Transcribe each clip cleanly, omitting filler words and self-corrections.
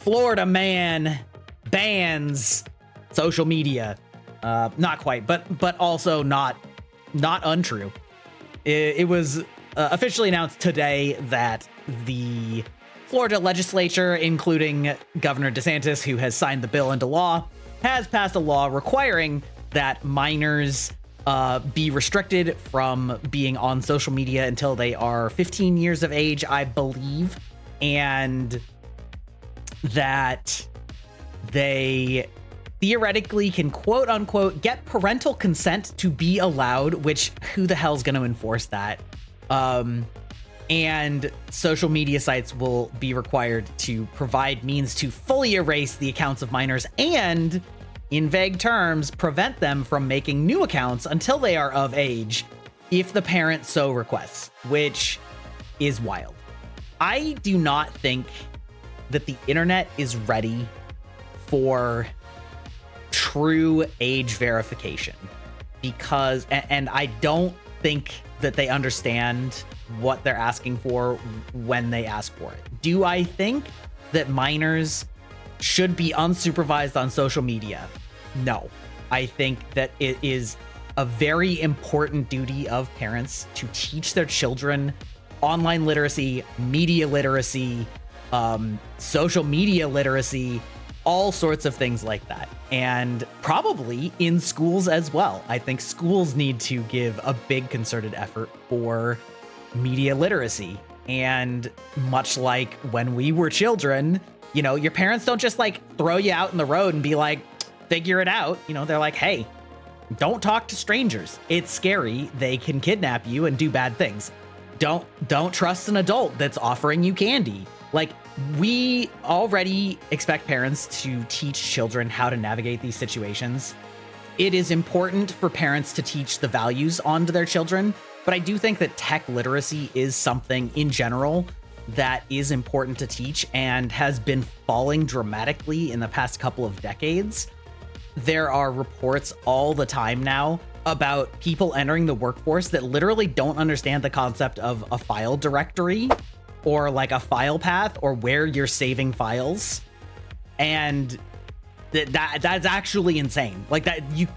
Florida man bans social media. Not quite, but also not untrue. It was officially announced today that the Florida legislature, including Governor DeSantis, who has signed the bill into law, has passed a law requiring that minors be restricted from being on social media until they are 15 years of age, I believe, and that they theoretically can quote unquote get parental consent to be allowed, which who the hell's going to enforce that? And social media sites will be required to provide means to fully erase the accounts of minors and, in vague terms, prevent them from making new accounts until they are of age, if the parent so requests, which is wild. I do not think that the internet is ready for true age verification because, and I don't think that they understand what they're asking for when they ask for it. Do I think that minors should be unsupervised on social media? No. I think that it is a very important duty of parents to teach their children online literacy, media literacy, social media literacy, all sorts of things like that. And probably in schools as well. I think schools need to give a big concerted effort for media literacy. And much like when we were children, you know, your parents don't just like throw you out in the road and be like, figure it out. You know, they're like, hey, don't talk to strangers. It's scary. They can kidnap you and do bad things. Don't trust an adult that's offering you candy. Like, we already expect parents to teach children how to navigate these situations. It is important for parents to teach the values onto their children, but I do think that tech literacy is something in general that is important to teach and has been falling dramatically in the past couple of decades. There are reports all the time now about people entering the workforce that literally don't understand the concept of a file directory or like a file path or where you're saving files. And that's actually insane. Like you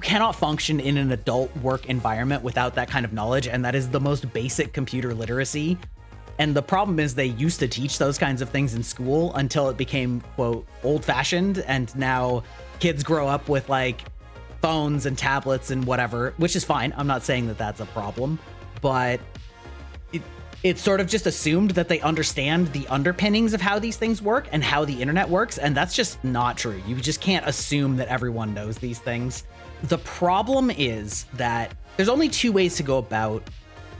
cannot function in an adult work environment without that kind of knowledge. And that is the most basic computer literacy. And the problem is they used to teach those kinds of things in school until it became, quote, old fashioned. And now kids grow up with like phones and tablets and whatever, which is fine. I'm not saying that that's a problem, but it's sort of just assumed that they understand the underpinnings of how these things work and how the internet works. And that's just not true. You just can't assume that everyone knows these things. The problem is that there's only two ways to go about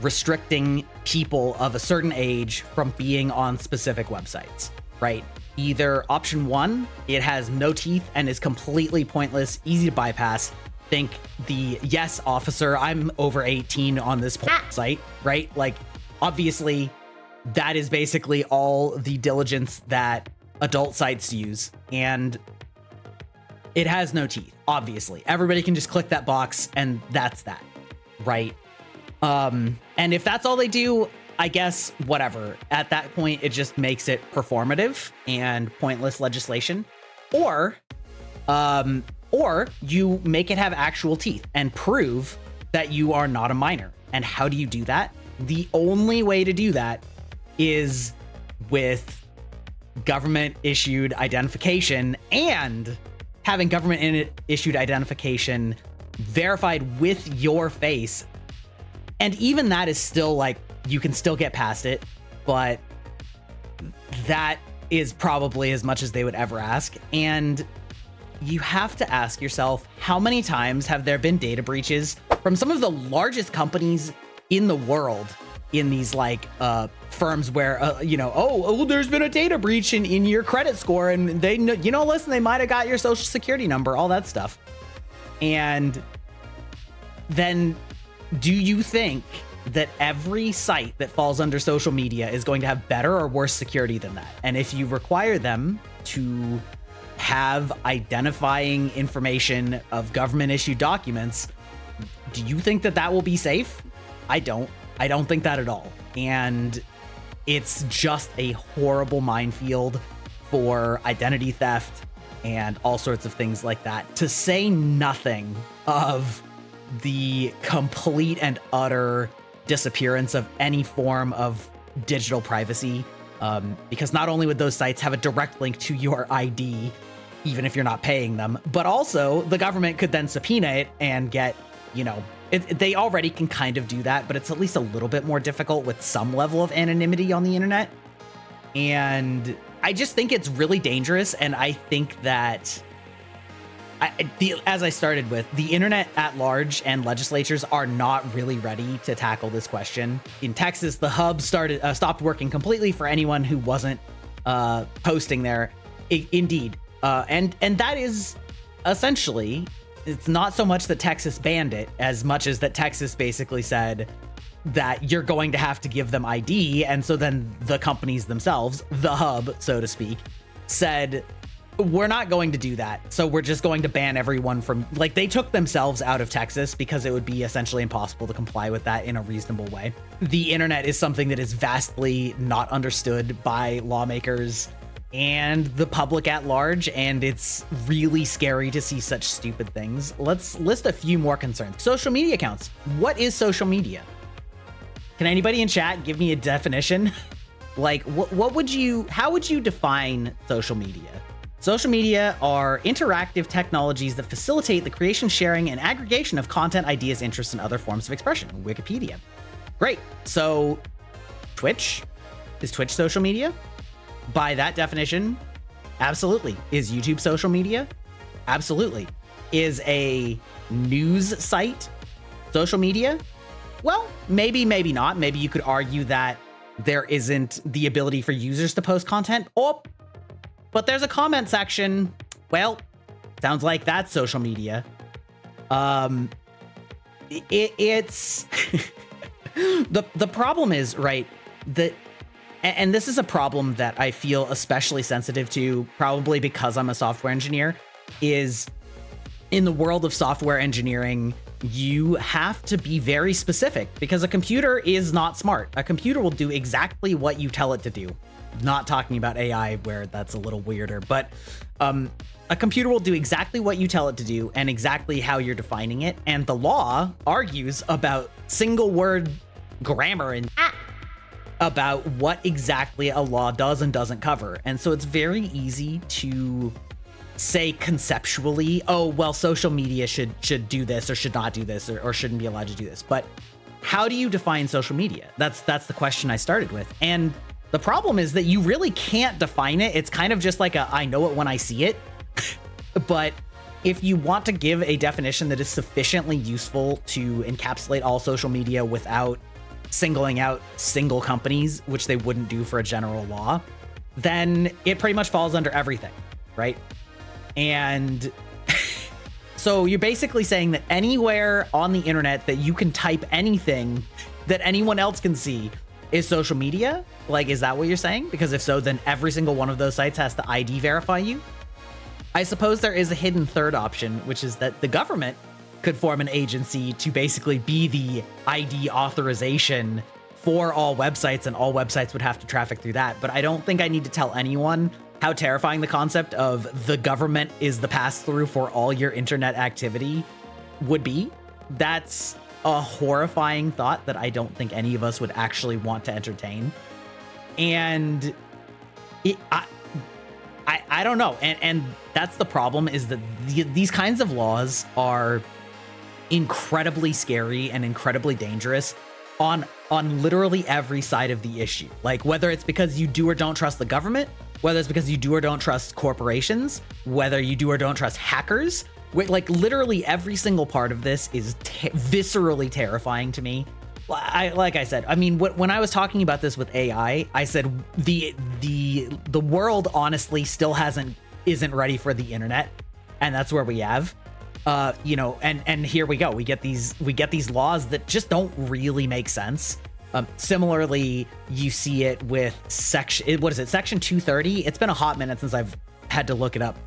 restricting people of a certain age from being on specific websites, right? Either option one, it has no teeth and is completely pointless, easy to bypass. Think the yes officer, I'm over 18 on this site, right? Like, obviously, that is basically all the diligence that adult sites use, and it has no teeth, obviously. Everybody can just click that box, and that's that, right? And if that's all they do, I guess, whatever. At that point, it just makes it performative and pointless legislation. Or you make it have actual teeth and prove that you are not a minor. And how do you do that? The only way to do that is with government issued identification, and having government issued identification verified with your face. And even that is still like, you can still get past it, but that is probably as much as they would ever ask. And you have to ask yourself, how many times have there been data breaches from some of the largest companies in the world in these like firms where there's been a data breach in your credit score, and they listen, they might have got your social security number, all that stuff. And then do you think that every site that falls under social media is going to have better or worse security than that? And if you require them to have identifying information of government issued documents, do you think that that will be safe? I don't think that at all. And it's just a horrible minefield for identity theft and all sorts of things like that, to say nothing of the complete and utter disappearance of any form of digital privacy. Because not only would those sites have a direct link to your ID, even if you're not paying them, but also the government could then subpoena it and get, they already can kind of do that, but it's at least a little bit more difficult with some level of anonymity on the internet. And I just think it's really dangerous. And I think that, as I started with, the internet at large and legislatures are not really ready to tackle this question. In Texas, the hub stopped working completely for anyone who wasn't posting there. Indeed. And that is essentially, it's not so much that Texas banned it as much as that Texas basically said that you're going to have to give them ID. And so then the companies themselves, the hub, so to speak, said, we're not going to do that. So we're just going to ban everyone from, like, they took themselves out of Texas because it would be essentially impossible to comply with that in a reasonable way. The internet is something that is vastly not understood by lawmakers and the public at large, and it's really scary to see such stupid things. Let's list a few more concerns. Social media accounts. What is social media? Can anybody in chat give me a definition? Like, how would you define social media? Social media are interactive technologies that facilitate the creation, sharing, and aggregation of content, ideas, interests, and other forms of expression. Wikipedia. Great. So Twitch? Is Twitch social media? By that definition, absolutely. Is YouTube social media? Absolutely. Is a news site social media? Well, maybe, maybe not. Maybe you could argue that there isn't the ability for users to post content. Oh, but there's a comment section. Well, sounds like that's social media. It's the problem is, right, that, and this is a problem that I feel especially sensitive to, probably because I'm a software engineer, is in the world of software engineering, you have to be very specific because a computer is not smart. A computer will do exactly what you tell it to do. Not talking about AI where that's a little weirder, but a computer will do exactly what you tell it to do and exactly how you're defining it. And the law argues about single word grammar and about what exactly a law does and doesn't cover. And so it's very easy to say conceptually, oh, well, social media should do this or should not do this or shouldn't be allowed to do this. But how do you define social media? That's the question I started with. And the problem is that you really can't define it. It's kind of just like I know it when I see it. But if you want to give a definition that is sufficiently useful to encapsulate all social media without singling out single companies, which they wouldn't do for a general law, then it pretty much falls under everything, right? And so you're basically saying that anywhere on the internet that you can type anything that anyone else can see is social media? Like, is that what you're saying? Because if so, then every single one of those sites has to ID verify you. I suppose there is a hidden third option, which is that the government could form an agency to basically be the ID authorization for all websites, and all websites would have to traffic through that. But I don't think I need to tell anyone how terrifying the concept of the government is the pass-through for all your internet activity would be. That's a horrifying thought that I don't think any of us would actually want to entertain. And I don't know. And that's the problem, is that these kinds of laws are incredibly scary and incredibly dangerous on literally every side of the issue. Like, whether it's because you do or don't trust the government, whether it's because you do or don't trust corporations, whether you do or don't trust hackers, like literally every single part of this is viscerally terrifying to me. Like I said, I mean, when I was talking about this with AI, I said the world honestly still isn't ready for the internet, and that's where we have, and here we go. We get these laws that just don't really make sense. Similarly, you see it with Section 230. It's been a hot minute since I've had to look it up,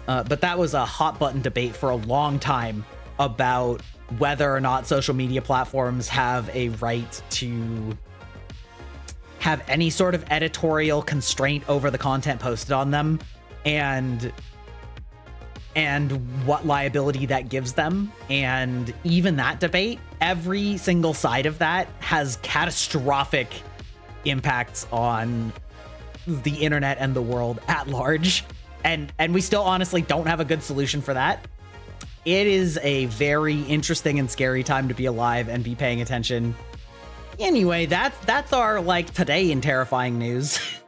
but that was a hot button debate for a long time about whether or not social media platforms have a right to have any sort of editorial constraint over the content posted on them and what liability that gives them. And even that debate, every single side of that has catastrophic impacts on the internet and the world at large. And we still honestly don't have a good solution for that. It is a very interesting and scary time to be alive and be paying attention. Anyway, that's our like today in terrifying news.